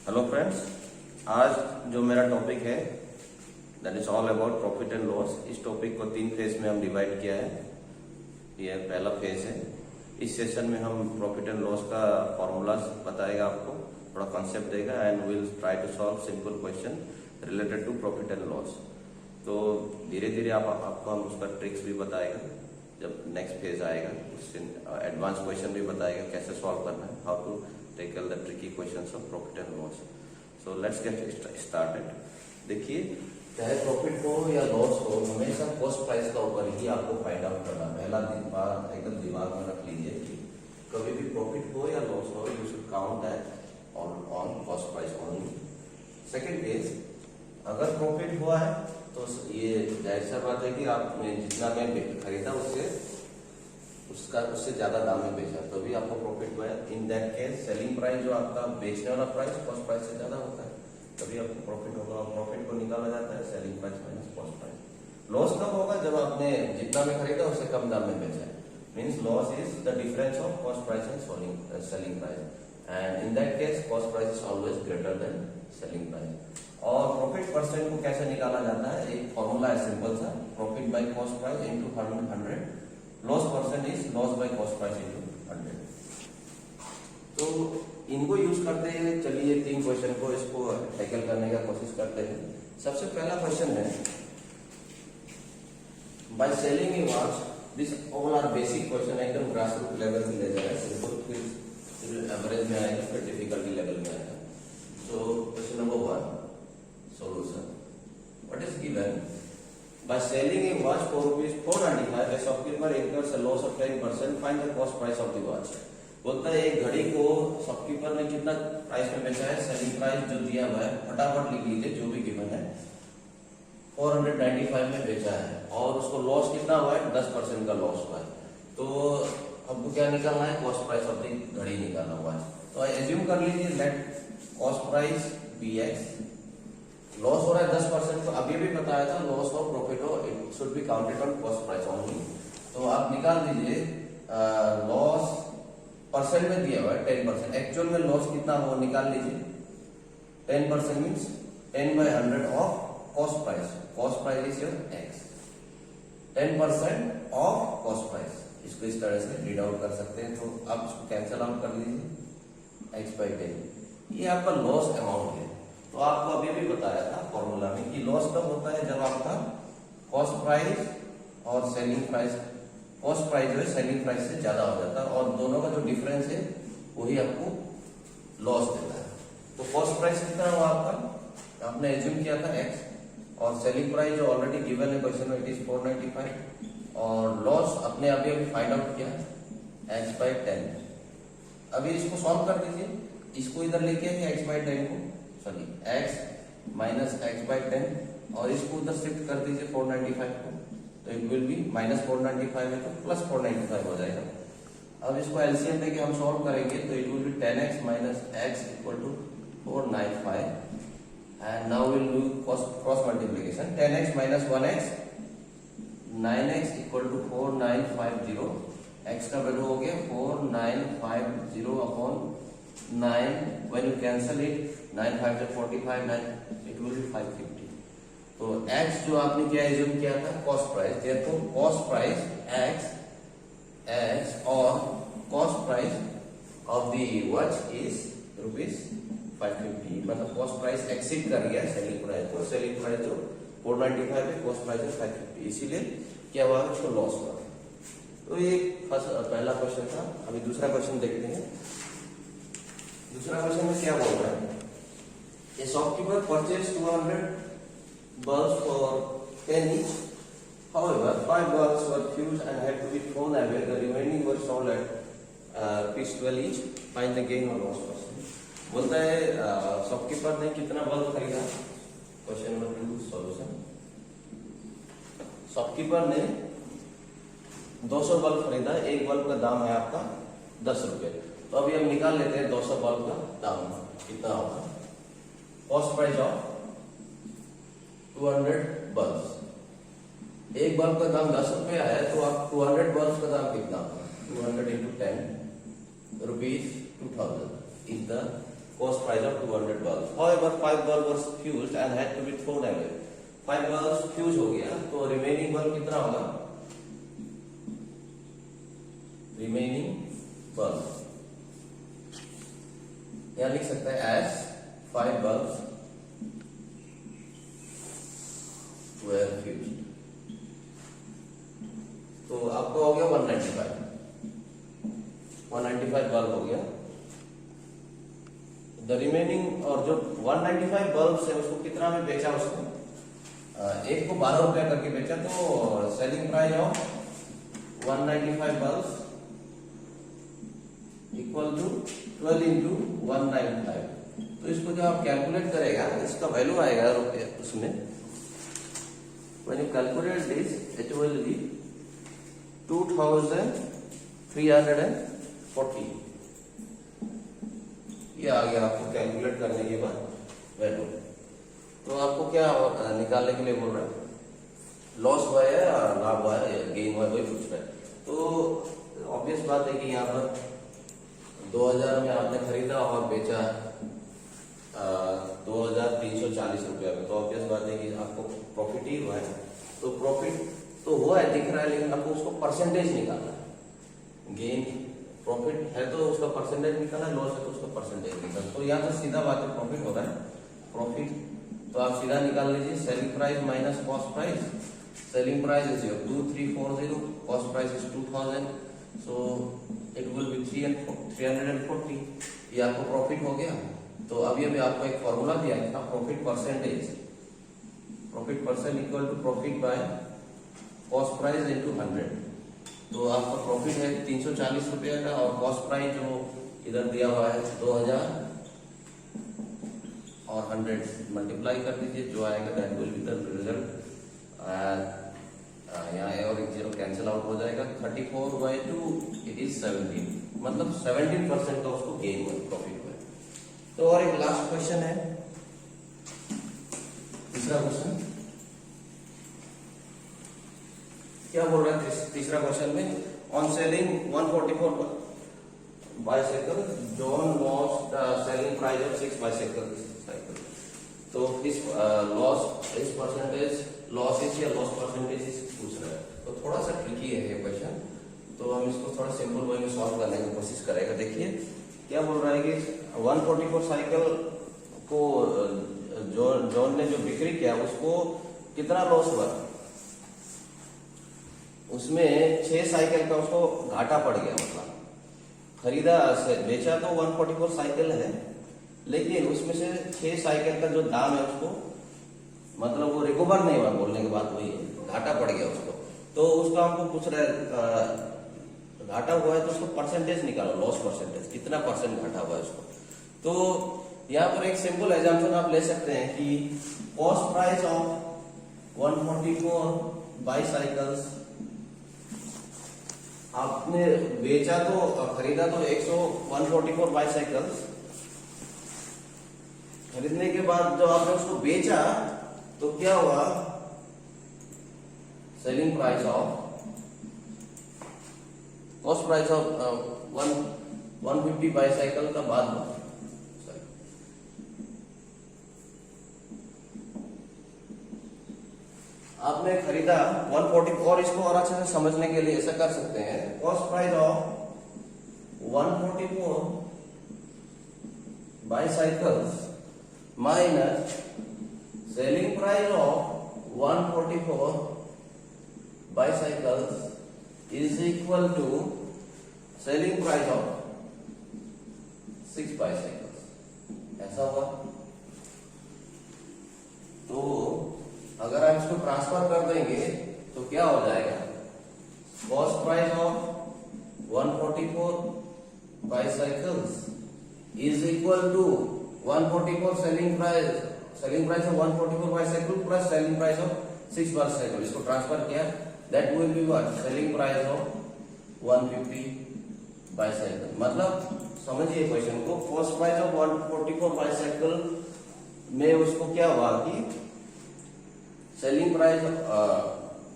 Hello friends, आज जो मेरा टॉपिक है that is all about profit and loss. इस टॉपिक को 3 फेज में हम डिवाइड किया है। ये पहला फेज है। इस सेशन में हम प्रॉफिट एंड लॉस का फॉर्मूलाज बताएगा, आपको थोड़ा कॉन्सेप्ट देगा and will try to solve simple question related to profit and loss. तो धीरे धीरे आपको हम उसका ट्रिक्स भी बताएगा। जब नेक्स्ट फेज आएगा उससे एडवांस क्वेश्चन भी बताएगा कैसे सॉल्व करना है, how to tackle the tricky questions of profit and loss. So let's get started. देखिए, चाहे प्रॉफिट हो या लॉस हो, हमेशा कॉस्ट प्राइस का ऊपर ही आपको फाइंड आउट करना। पहला बात एकदम दिमाग में रख लीजिए कि कभी भी प्रॉफिट हो या लॉस हो, you should count that on cost price only. Second case, अगर प्रॉफिट हुआ है तो ये जाहिर सा बात है कि आपने जितना में खरीदा उससे ज्यादा दाम में बेचा, तो भी आपको प्रॉफिट हुआ है। In that case selling price जो आपका बेचने वाला प्राइस कॉस्ट प्राइस से ज्यादा होता है, तभी आपको प्रॉफिट होगा। और प्रॉफिट को निकाला जाता है selling price minus cost price. Loss कब होगा? जब आपने जितना में खरीदा उससे कम दाम में बेचा है। Means loss is the difference of cost price and selling price, and in that case cost price is always greater than selling price. और प्रॉफिट परसेंट को कैसे निकाला जाता है? एक फॉर्मूला है सिंपल सा, profit by cost price into 100, loss percent is loss by cost price into 100। तो इनको यूज करते हैं। चलिए 3 क्वेश्चन को इसको टैकल करने का कोशिश करते हैं। सबसे पहला क्वेश्चन है, by selling a watch, this all are basic question, एकदम ग्रास रूट लेवल में ले जाएगा, सिंपल फिर एवरेज में आएगा, फिर डिफिकल्टी लेवल में आएगा। So question number 1, solution. What is given? By selling a watch for ₹495, a shopkeeper incurs a loss of 10%. Find the cost price of the watch. बोलता है एक घड़ी को शॉपकीपर ने कितना प्राइस में बेचा है, सेलिंग प्राइस जो दिया हुआ है फटाफट लिख लीजिए, जो भी गिवन है 495 में बेचा है, और उसको लॉस कितना हुआ है? 10% का लॉस हुआ है। तो हमको क्या निकालना है? कॉस्ट प्राइस ऑफ द घड़ी निकालना हुआ है। तो एज्यूम कर लीजिए let cost price BX, loss हो रहा है 10%। तो अभी भी बताया था लॉस हो प्रॉफिट हो, it should be counted on cost price only. तो आप निकाल दीजिए लॉस परसेंट में दिया हुआ है 10%, एक्चुअल में लॉस कितना हो निकाल लीजिए। 10% means 10/100 of cost price. Cost price is your X, 10% of cost price. इसको इस तरह से रीड आउट कर सकते हैं। तो आप इसको कैंसिल आउट कर लीजिए, X/10। ये आपका लॉस अमाउंट है। तो आपको अभी भी बताया था फॉर्मूला में कि लॉस कब होता है? जब आपका कॉस्ट प्राइस और सेलिंग प्राइस, कॉस्ट प्राइस जो है सेलिंग प्राइस से ज्यादा हो जाता है, और दोनों का जो डिफरेंस है वही आपको लॉस देता है। तो कॉस्ट प्राइस कितना हुआ आपका? आपने एज्यूम किया था X, और सेलिंग प्राइस जो ऑलरेडी गिवन है क्वेश्चन में, इट इज 495, और लॉस अपने अभी फाइंड आउट किया X/10। अभी इसको सॉल्व कर दीजिए, इसको इधर लेके आइए X/10 को, सॉरी X माइनस X/10, और इसको उधर शिफ्ट कर दीजिए 495 को, तो इट विल बी -495 है तो +495 हो जाएगा। अब इसको एलसीएम लेके हम सॉल्व करेंगे तो it will be 10x minus x equal to 495, and now will do cross multiplication. 10x minus 1x 9x equal to 4950, x का वैल्यू हो गया 4950 upon 9, when you cancel it 9 5 से 45, 9 it will be 550। तो x जो आपने क्या assume किया था? Cost price. देखो कॉस्ट प्राइस x और cost price of the watch is ₹550, मतलब कॉस्ट प्राइस एक्सीड कर गया सेलिंग प्राइस को। सेलिंग प्राइस जो 495 है, कॉस्ट प्राइस है 550, इसीलिए क्या हुआ? उसको लॉस हुआ। तो ये पहला क्वेश्चन था। अभी दूसरा क्वेश्चन देखते हैं। दूसरा क्वेश्चन में क्या बोल रहा है? A shopkeeper purchased 200 bulbs for 10 each. However, 5 bulbs were fused and had to be thrown away. The remaining were sold at ₹12 each. Find the gain or loss percent. बोलता है शॉपकीपर ने कितना बल्ब खरीदा? Question number 2 solution. शॉपकीपर ने 200 bulb खरीदा। एक bulb का दाम है आपका 10 रुपए। तो अभी हम निकाल लेते हैं 200 बल्ब का दाम कितना होगा। कॉस्ट प्राइस ऑफ 200 बल्ब, एक बल्ब का दाम 10 रुपए आया, तो आप 200 बल्ब का दाम कितना होगा? 200 into 10 rupees 2000 is the cost price of 200 bulbs. However, 5 bulbs were fused and had to be thrown away. 5 bulbs fuse हो गया, तो remaining bulb कितना होगा? Remaining bulb यहाँ लिख सकते हैं as 5 bulbs were fused. तो आपको हो गया 195 बल्ब हो गया. द रिमेनिंग, और जो 195 बल्ब है उसको कितना में बेचा? उसको एक को 12 रुपया करके बेचा. तो selling price of 195 bulb equal to 12 into 195. तो इसको जब आप कैलकुलेट करेगा इसका वैल्यू आएगा रुपये उसमें. When you calculate this, it will be 2340. ये आ गया आपको कैलकुलेट करने के बाद वैल्यू. तो आपको क्या निकालने के लिए बोल रहा है? लॉस हुआ है या लाभ हुआ है या गेन हुआ है, वही पूछ रहा है. तो ऑब्वियस बात है कि यहाँ पर 2000 में आपने खरीदा और बेचा 2340 रुपया में, तो ऑब्वियस बात है कि आपको प्रॉफिट ही हुआ है. तो प्रॉफिट तो हुआ है दिख रहा है, लेकिन आपको उसको परसेंटेज निकालना है. गेन प्रॉफिट है तो उसका परसेंटेज निकालना है, लॉस है तो उसका परसेंटेज निकालना. तो यहाँ तो सीधा बात है, प्रॉफिट हो रहा है. प्रॉफिट तो आप सीधा निकाल लीजिए. Selling price minus cost price. Selling price is 2340, cost price is 2000, so it will B 340. ये आपको प्रॉफिट हो गया. तो अभी आपको एक फॉर्मूला दिया था, profit percentage. Profit percent equal to profit by cost price into 100. तो आपका प्रॉफिट है 340 रुपया का, और कॉस्ट प्राइस जो इधर दिया हुआ है 2000 और 100 मल्टीप्लाई कर दीजिए, जो आएगा that will be the result. यहाँ और एक जीरो कैंसिल आउट हो जाएगा. 34/2 इट इज 17, मतलब 17% का उसको गेन हुआ, प्रॉफिट हुआ. तो और एक लास्ट क्वेश्चन है, तीसरा क्वेश्चन. क्या बोल रहा है तीसरा क्वेश्चन में? On selling 144 bicycle, John lost the selling price of 6 bicycle. तो इस लॉस इस परसेंटेज लॉस इज या लॉस परसेंटेज पूछ रहा है. तो थोड़ा सा ट्रिकी है ये क्वेश्चन, तो हम इसको थोड़ा सिंपल वे में सॉल्व करने की कोशिश करेगा. देखिए क्या बोल रहा है कि 144 साइकिल को जॉन ने जो बिक्री किया उसको कितना लॉस हुआ? उसमें 6 साइकिल का उसको घाटा पड़ गया. मतलब खरीदा बेचा तो 144 साइकिल है, लेकिन उसमें से 6 साइकिल का जो दाम है उसको मतलब वो रिकवर नहीं हुआ. बोलने के बाद वही है, घाटा पड़ गया उसको. तो उसका हमको पूछ रहा है घाटा हुआ है तो उसको परसेंटेज निकालो, लॉस परसेंटेज कितना परसेंट घाटा हुआ है उसको. तो यहाँ पर एक सिंपल एग्जांपल आप ले सकते हैं कि कॉस्ट प्राइस ऑफ 144 बाइसाइकल्स, आपने बेचा तो खरीदा तो 144 बाइसाइकल्स. खरीदने के बाद जब आपने उसको बेचा तो क्या हुआ? Selling price of cost price of 150 bicycle का बाद आपने खरीदा 140. और इसको और अच्छे से समझने के लिए ऐसा कर सकते हैं, cost price of 144 bicycles minus selling price of 144 bicycles is equal to selling price of 6 bicycles. ऐसा हुआ. तो अगर आप इसको ट्रांसफर कर देंगे तो क्या हो जाएगा? Cost price of 144 bicycles is equal to 144 selling price of 144 bicycle plus selling price of 6 bicycle. इसको ट्रांसफर किया, that will be what? Selling price of 150 bicycle. मतलब समझिए क्वेश्चन को, कॉस्ट प्राइस ऑफ 144 बाइसाइकिल में उसको क्या हुआ कि सेलिंग प्राइस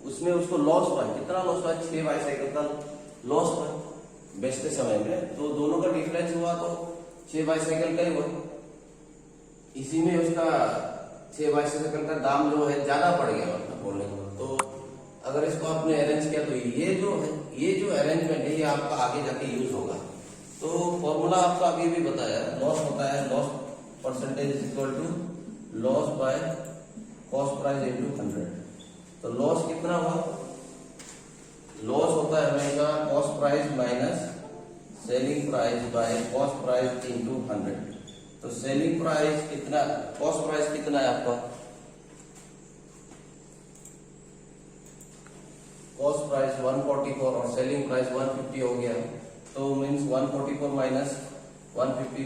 उसमें उसको लॉस हुआ. कितना लॉस हुआ? 6 बाइसाइकिल का लॉस हुआ बेचते समय में. तो दोनों का डिफरेंस हुआ तो 6 बाइसाइकिल का ही हुआ. इसी में उसका 6/2 का दाम जो है ज्यादा पड़ गया, मतलब बोलने को। तो अगर इसको आपने अरेंज किया तो ये जो अरेंजमेंट है ये आपका आगे जाके यूज होगा। तो फॉर्मूला आपका अभी भी बताया, लॉस होता है loss percentage is equal to loss by cost price into 100। तो लॉस कितना हुआ, लॉस होता है हमेशा cost price minus selling price by cost price into 100। तो सेलिंग प्राइस कितना, कॉस्ट प्राइस कितना है आपका, कॉस्ट प्राइस 144 और सेलिंग प्राइस 150 हो गया। तो मींस 144 माइनस 150,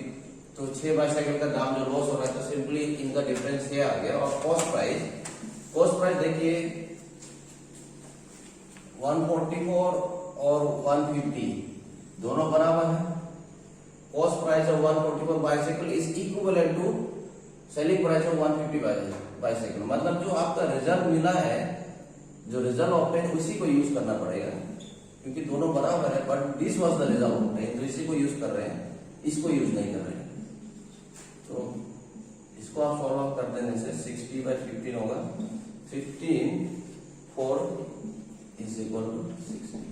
तो 6/2 का दाम जो लॉस हो रहा है, तो सिंपली इनका डिफरेंस ये आ गया। और कॉस्ट प्राइस देखिए 144 और 150 दोनों बराबर है। Cost price of 144 bicycle is equivalent to selling price of 150 bicycle. मतलब जो आपका रिजल्ट मिला है, जो रिजल्ट ऑप्टेन, उसी को यूज करना पड़ेगा, क्योंकि दोनों बराबर है। But this was the result obtain, तो इसी को यूज कर रहे हैं, इसको यूज नहीं कर रहे हैं। तो इसको आप सॉल्व आउट कर देने से 60/15 होगा। 15 4 is equal to 60।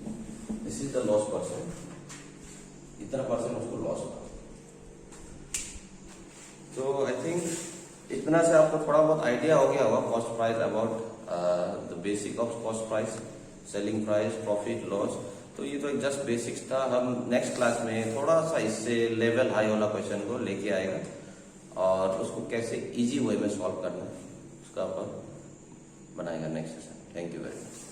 This is the loss percent, इतना परसेंट उसको लॉस होगा। तो आई थिंक इतना से आपको थोड़ा बहुत आइडिया हो गया होगा cost price, about the basic of cost price, selling price, profit, loss. तो ये तो एक जस्ट बेसिक्स था। हम नेक्स्ट क्लास में थोड़ा सा इससे लेवल हाई वाला क्वेश्चन को लेके आएगा और उसको कैसे इजी वे में सॉल्व करना है उसका अपन बनाएगा next session. Thank you very much.